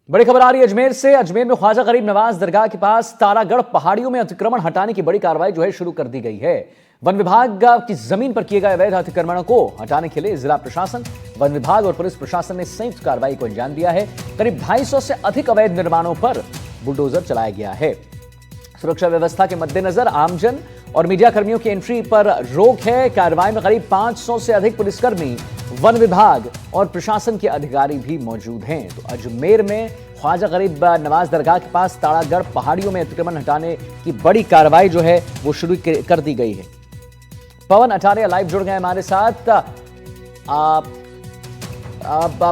बड़ी खबर आ रही है अजमेर से। अजमेर में ख्वाजा गरीब नवाज दरगाह के पास तारागढ़ पहाड़ियों में अतिक्रमण हटाने की बड़ी कार्रवाई जो है शुरू कर दी गई है। वन विभाग की जमीन पर किए गए अवैध अतिक्रमणों को हटाने के लिए जिला प्रशासन, वन विभाग और पुलिस प्रशासन ने संयुक्त कार्रवाई को अंजाम दिया है। करीब 250 से अधिक अवैध निर्माणों पर बुलडोजर चलाया गया है। सुरक्षा व्यवस्था के मद्देनजर आमजन और मीडिया कर्मियों की एंट्री पर रोक है। कार्रवाई में करीब 500 से अधिक पुलिसकर्मी, वन विभाग और प्रशासन के अधिकारी भी मौजूद हैं। तो अजमेर में ख्वाजा गरीब नवाज दरगाह के पास तारागढ़ पहाड़ियों में अतिक्रमण हटाने की बड़ी कार्रवाई जो है वो शुरू कर दी गई है। पवन अटारिया लाइव जुड़ गए हमारे साथ।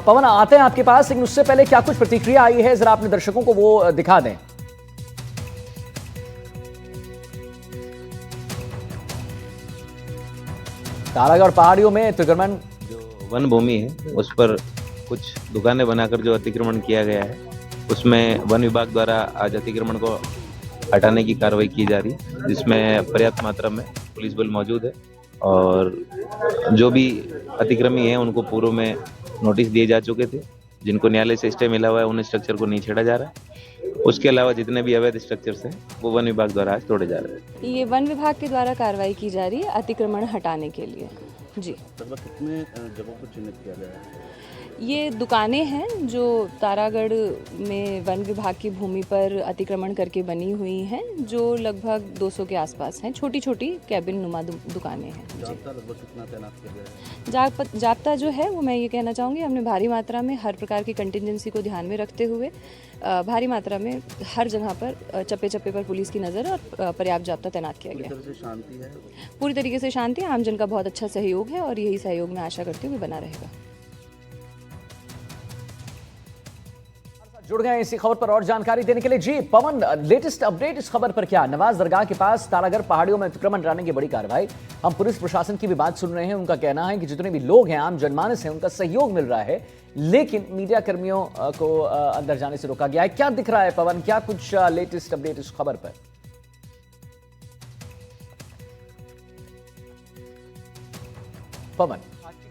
पवन, आते हैं आपके पास, लेकिन उससे पहले क्या कुछ प्रतिक्रिया आई है, जरा अपने दर्शकों को वो दिखा दें। तारागढ़ पहाड़ियों में अतिक्रमण, जो वन भूमि है उस पर कुछ दुकानें बनाकर जो अतिक्रमण किया गया है, उसमें वन विभाग द्वारा आज अतिक्रमण को हटाने की कार्रवाई की जा रही है, जिसमें पर्याप्त मात्रा में पुलिस बल मौजूद है और जो भी अतिक्रमी हैं उनको पूर्व में नोटिस दिए जा चुके थे। जिनको न्यायालय से स्टे मिला हुआ है उन स्ट्रक्चर को नहीं छेड़ा जा रहा है। उसके अलावा जितने भी अवैध स्ट्रक्चर्स हैं वो वन विभाग द्वारा आज तोड़े जा रहे हैं। ये वन विभाग के द्वारा कार्रवाई की जा रही है अतिक्रमण हटाने के लिए। जी, लगभग कितने जगहों को चिन्हित किया गया है? ये दुकानें हैं जो तारागढ़ में वन विभाग की भूमि पर अतिक्रमण करके बनी हुई हैं, जो लगभग 200 के आसपास हैं। छोटी छोटी कैबिन नुमा दुकानें हैं। जाब्ता लगभग कितना तैनात किया गया है? जाब्ता जो है वो मैं ये कहना चाहूँगी, हमने भारी मात्रा में हर प्रकार की कंटिजेंसी को ध्यान में रखते हुए भारी मात्रा में हर जगह पर चप्पे चप्पे पर पुलिस की नज़र और पर्याप्त जाब्ता तैनात किया गया। पूरी तरह से शांति है? पूरी तरीके से शांति, आमजन का बहुत अच्छा सहयोग है और यही सहयोग मैं आशा करती हूँ बना रहेगा। जुड़ गए इसी खबर पर और जानकारी देने के लिए। जी पवन, लेटेस्ट अपडेट इस खबर पर क्या? नवाज दरगाह के पास तारागढ़ पहाड़ियों में अतिक्रमण हटाने की बड़ी कार्रवाई। हम पुलिस प्रशासन की भी बात सुन रहे हैं। उनका कहना है कि जितने भी लोग हैं, आम जनमानस हैं, उनका सहयोग मिल रहा है, लेकिन मीडिया कर्मियों को अंदर जाने से रोका गया है। क्या दिख रहा है पवन, क्या कुछ लेटेस्ट अपडेट इस खबर पर? पवन,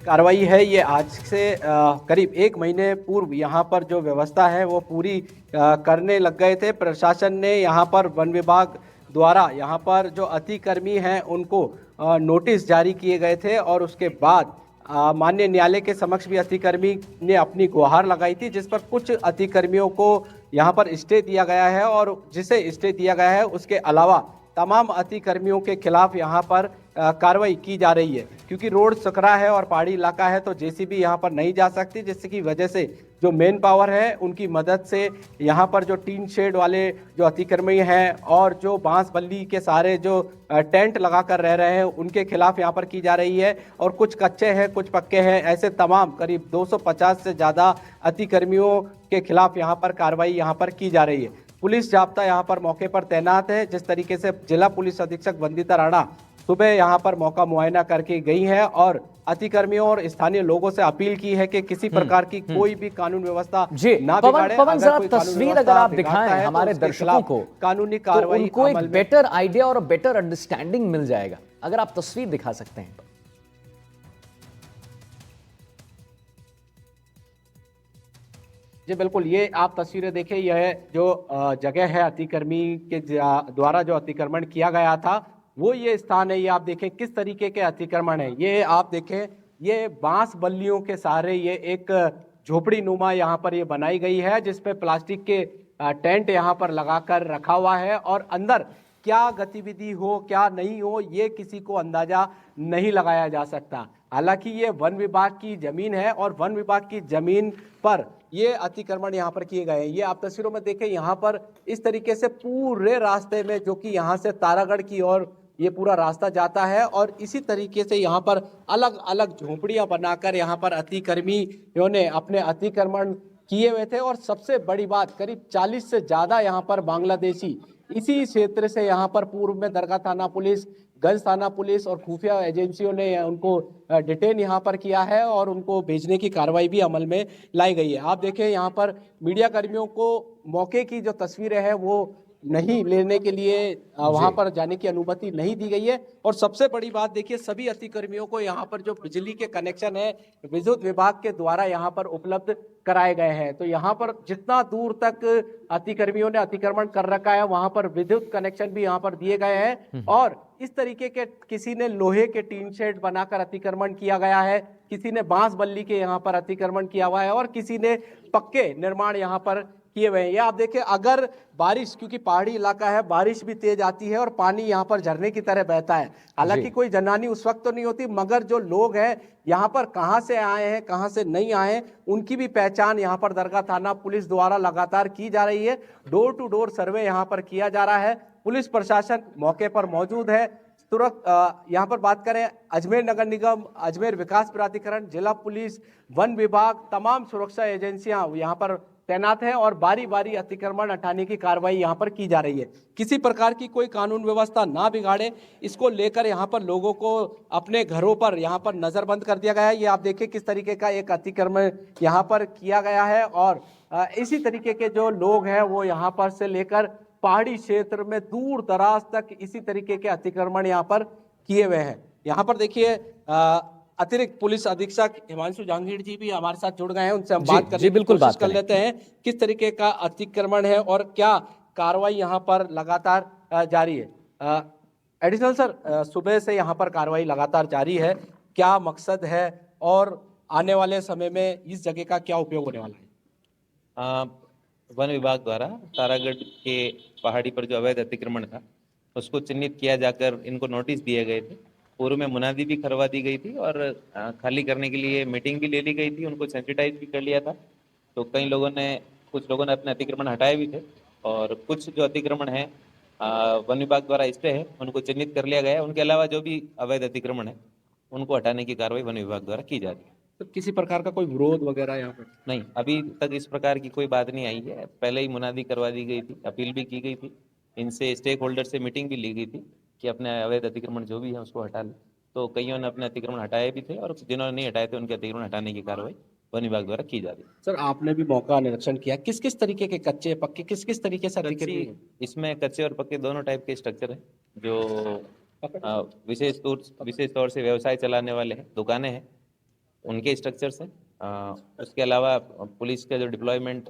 कार्रवाई है ये आज से करीब 1 महीने पूर्व यहाँ पर जो व्यवस्था है वो पूरी करने लग गए थे। प्रशासन ने यहाँ पर वन विभाग द्वारा यहाँ पर जो अतिक्रमी हैं उनको नोटिस जारी किए गए थे और उसके बाद माननीय न्यायालय के समक्ष भी अतिक्रमी ने अपनी गुहार लगाई थी, जिस पर कुछ अतिक्रमियों को यहाँ पर स्टे दिया गया है और जिसे स्टे दिया गया है उसके अलावा तमाम अतिक्रमियों के खिलाफ यहाँ पर कार्रवाई की जा रही है। क्योंकि रोड सकरा है और पहाड़ी इलाका है तो जेसीबी यहाँ पर नहीं जा सकती, जिसकी वजह से जो मेन पावर है उनकी मदद से यहाँ पर जो टीन शेड वाले जो अतिक्रमी हैं और जो बांस बल्ली के सारे जो टेंट लगा कर रह रहे हैं उनके खिलाफ यहाँ पर की जा रही है। और कुछ कच्चे हैं, कुछ पक्के हैं, ऐसे तमाम करीब 250 से ज़्यादा अतिक्रमियों के खिलाफ यहाँ पर कार्रवाई यहाँ पर की जा रही है। पुलिस जाब्ता यहाँ पर मौके पर तैनात है। जिस तरीके से जिला पुलिस अधीक्षक वंदिता राणा सुबह यहाँ पर मौका मुआयना करके गई है और अतिक्रमियों और स्थानीय लोगों से अपील की है कि किसी प्रकार की कोई भी कानून व्यवस्था ना बिगाड़े। पवन, जरा तस्वीर अगर आप दिखाएं हमारे दर्शकों को, कानूनी कार्रवाई, उनको एक बेटर आइडिया और बेटर अंडरस्टैंडिंग मिल जाएगा। अगर आप तस्वीर दिखा सकते हैं। जी बिल्कुल, ये आप तस्वीरें देखें। यह जो जगह है अतिक्रमी के द्वारा जो अतिक्रमण किया गया था वो ये स्थान है। ये आप देखें किस तरीके के अतिक्रमण है। ये आप देखें, ये बांस बल्लियों के सहारे ये एक झोपड़ी नुमा यहाँ पर ये बनाई गई है, जिसपे प्लास्टिक के टेंट यहाँ पर लगाकर रखा हुआ है और अंदर क्या गतिविधि हो क्या नहीं हो ये किसी को अंदाजा नहीं लगाया जा सकता। हालांकि ये वन विभाग की जमीन है और वन विभाग की जमीन पर ये अतिक्रमण यहाँ पर किए गए हैं। ये आप तस्वीरों में देखें, यहाँ पर इस तरीके से पूरे रास्ते में, जो कि यहाँ से तारागढ़ की ओर ये पूरा रास्ता जाता है और इसी तरीके से यहाँ पर अलग अलग झोपड़ियां बनाकर यहाँ पर अतिक्रमियों ने अपने अतिक्रमण किए हुए थे। और सबसे बड़ी बात, करीब 40 से ज़्यादा यहाँ पर बांग्लादेशी इसी क्षेत्र से यहाँ पर पूर्व में दरगाह थाना पुलिस, गंज थाना पुलिस और खुफिया एजेंसियों ने उनको डिटेन यहाँ पर किया है और उनको भेजने की कार्रवाई भी अमल में लाई गई है। आप देखें यहाँ पर मीडिया कर्मियों को मौके की जो तस्वीरें हैं वो नहीं लेने के लिए वहां पर जाने की अनुमति नहीं दी गई है। और सबसे बड़ी बात देखिए, सभी अतिक्रमियों को यहाँ पर जो बिजली के कनेक्शन है विद्युत विभाग के द्वारा यहाँ पर उपलब्ध कराए गए हैं। तो यहाँ पर जितना दूर तक अतिक्रमियों ने अतिक्रमण कर रखा है वहां पर विद्युत कनेक्शन भी यहाँ पर दिए गए हैं। और इस तरीके के किसी ने लोहे के टीन शेड बनाकर अतिक्रमण किया गया है, किसी ने बांस बल्ली के यहाँ पर अतिक्रमण किया हुआ है और किसी ने पक्के निर्माण यहाँ पर किए हुए हैं। ये आप देखिए, अगर बारिश, क्योंकि पहाड़ी इलाका है, बारिश भी तेज आती है और पानी यहाँ पर झरने की तरह बहता है। हालांकि कोई जनहानि उस वक्त तो नहीं होती, मगर जो लोग हैं यहाँ पर कहाँ से आए हैं, कहाँ से नहीं आए हैं, उनकी भी पहचान यहाँ पर दरगाह थाना पुलिस द्वारा लगातार की जा रही है। डोर टू डोर सर्वे यहाँ पर किया जा रहा है। पुलिस प्रशासन मौके पर मौजूद है। तुरंत यहाँ पर बात करें, अजमेर नगर निगम, अजमेर विकास प्राधिकरण, जिला पुलिस, वन विभाग, तमाम सुरक्षा एजेंसियां यहाँ पर तैनात हैं और बारी बारी अतिक्रमण हटाने की कार्रवाई यहाँ पर की जा रही है। किसी प्रकार की कोई कानून व्यवस्था ना बिगाड़े, इसको लेकर यहाँ पर लोगों को अपने घरों पर यहाँ पर नजरबंद कर दिया गया है। ये आप देखिए किस तरीके का एक अतिक्रमण यहाँ पर किया गया है। और इसी तरीके के जो लोग हैं वो यहाँ पर से लेकर पहाड़ी क्षेत्र में दूर दराज तक इसी तरीके के अतिक्रमण यहाँ पर किए हुए हैं। यहाँ पर देखिए अतिरिक्त पुलिस अधीक्षक हिमांशु जहांगीर जी भी हमारे साथ जुड़ गए हैं, उनसे हम बात करने की कोशिश कर लेते हैं किस तरीके का अतिक्रमण है और क्या कार्रवाई यहाँ पर लगातार जारी है। एडिशनल सर, सुबह से यहाँ पर कार्रवाई लगातार जारी है, क्या मकसद है और आने वाले समय में इस जगह का क्या उपयोग होने वाला है? वन विभाग द्वारा तारागढ़ के पहाड़ी पर जो अवैध अतिक्रमण था उसको चिन्हित किया जाकर इनको नोटिस दिए गए थे। पूर्व में मुनादी भी करवा दी गई थी और खाली करने के लिए मीटिंग भी ले ली गई थी, उनको सेंसिटाइज भी कर लिया था। तो कुछ लोगों ने अपने अतिक्रमण हटाए भी थे और कुछ जो अतिक्रमण है वन विभाग द्वारा स्टे है उनको चिन्हित कर लिया गया है। उनके अलावा जो भी अवैध अतिक्रमण है उनको हटाने की कार्रवाई वन विभाग द्वारा की जा रही है। तो किसी प्रकार का कोई विरोध वगैरह यहाँ पर नहीं, अभी तक इस प्रकार की कोई बात नहीं आई है। पहले ही मुनादी करवा दी गई थी, अपील भी की गई थी, इनसे स्टेक होल्डर से मीटिंग भी ली गई थी कि अपने अवैध अतिक्रमण जो भी है उसको हटा लें। तो कईयों ने अपने अतिक्रमण हटाए भी थे और जिन्होंने नहीं हटाए थे उनके अतिक्रमण हटाने की कार्रवाई वन विभाग द्वारा की जा रही है। सर, आपने भी मौका निरीक्षण किया, किस किस तरीके के कच्चे पक्के, किस किस तरीके से अतिक्रमण? इसमें कच्चे और पक्के दोनों टाइप के स्ट्रक्चर हैं। जो विशेष तौर से व्यवसाय चलाने वाले हैं, दुकानें हैं, उनके स्ट्रक्चर्स हैं। उसके अलावा पुलिस का जो डिप्लॉयमेंट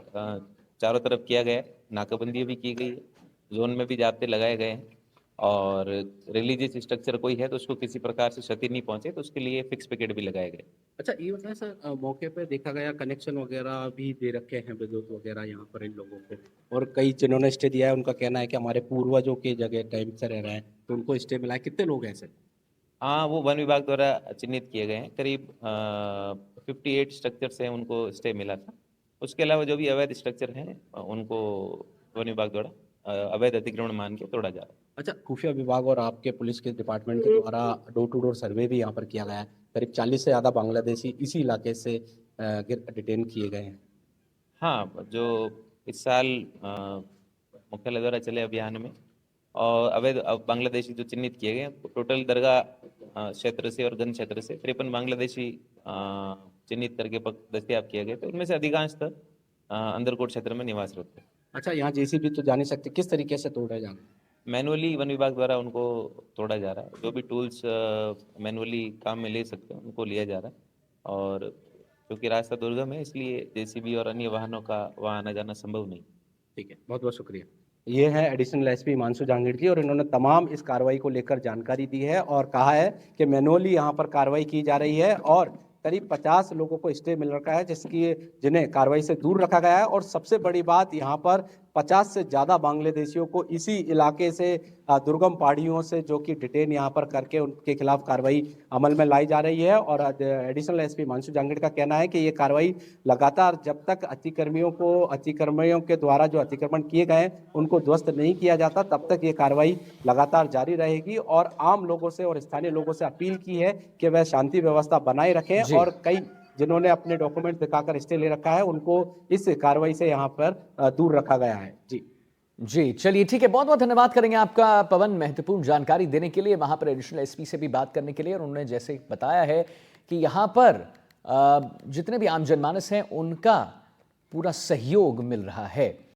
चारों तरफ किया गया है, नाकाबंदी भी की गई है, जोन में भी जाब्ते लगाए गए हैं और रिलीजियस स्ट्रक्चर कोई है तो उसको किसी प्रकार से क्षति नहीं पहुंचे तो उसके लिए फिक्स पिकेट भी लगाए गए। अच्छा, ये बताएं सर, मौके पे देखा गया कनेक्शन वगैरह भी दे रखे हैं विद्युत वगैरह यहाँ पर इन लोगों को, और कई जिन्होंने स्टे दिया है उनका कहना है कि हमारे पूर्वजों के जगह टाइम से रह रहे हैं तो उनको स्टे मिला है। कितने लोग हैं ऐसे? हाँ, वो वन विभाग द्वारा चिन्हित किए गए हैं, करीब 58 स्ट्रक्चर से उनको स्टे मिला था। उसके अलावा जो भी अवैध स्ट्रक्चर हैं उनको वन विभाग द्वारा अवैध अतिक्रमण मान के तोड़ा जा रहा है। अच्छा, खुफिया विभाग और आपके पुलिस के डिपार्टमेंट के द्वारा डोर टू डोर सर्वे भी यहाँ पर किया गया है, करीब 40 से ज़्यादा बांग्लादेशी इसी इलाके से डिटेन किए गए हैं। हाँ, जो इस साल मुख्यालय द्वारा चले अभियान में और अवैध बांग्लादेशी जो चिन्हित किए गए, टोटल दरगाह क्षेत्र से और गंज क्षेत्र से 53 बांग्लादेशी चिन्हित करके दस्तियाब किए गए थे। उनमें से अधिकांशतः अंदरकोट क्षेत्र में निवासरत थे। अच्छा, यहाँ जेसीबी तो जा नहीं सकते, किस तरीके से तोड़े जाना? मैनुअली वन विभाग द्वारा उनको तोड़ा जा रहा है। जो भी टूल्स मैनुअली काम में ले सकते हैं उनको लिया जा रहा है और क्योंकि रास्ता दुर्गम है इसलिए जेसीबी और अन्य वाहनों का वहाँ आना जाना संभव नहीं। ठीक है, बहुत बहुत शुक्रिया। ये है एडिशनल एसपी हिमांशु जहांगीर जी और इन्होंने तमाम इस कार्रवाई को लेकर जानकारी दी है और कहा है कि मैनुअली यहाँ पर कार्रवाई की जा रही है और करीब 50 लोगों को स्टे मिल रखा है जिन्हें कार्रवाई से दूर रखा गया है। और सबसे बड़ी बात, यहाँ पर 50 से ज़्यादा बांग्लादेशियों को इसी इलाके से दुर्गम पहाड़ियों से जो कि डिटेन यहाँ पर करके उनके खिलाफ कार्रवाई अमल में लाई जा रही है। और एडिशनल एसपी हिमांशु जहांगीर का कहना है कि ये कार्रवाई लगातार जब तक अतिक्रमियों के द्वारा जो अतिक्रमण किए गए हैं उनको ध्वस्त नहीं किया जाता तब तक ये कार्रवाई लगातार जारी रहेगी। और आम लोगों से और स्थानीय लोगों से अपील की है कि वह शांति व्यवस्था बनाए रखें और कई जिन्होंने अपने डॉक्यूमेंट दिखाकर स्टे ले रखा है उनको इस कार्रवाई से यहाँ पर दूर रखा गया है। जी, चलिए ठीक है, बहुत बहुत धन्यवाद करेंगे आपका पवन, महत्वपूर्ण जानकारी देने के लिए, वहां पर एडिशनल एसपी से भी बात करने के लिए। और उन्होंने जैसे बताया है कि यहाँ पर जितने भी आम जनमानस हैं उनका पूरा सहयोग मिल रहा है।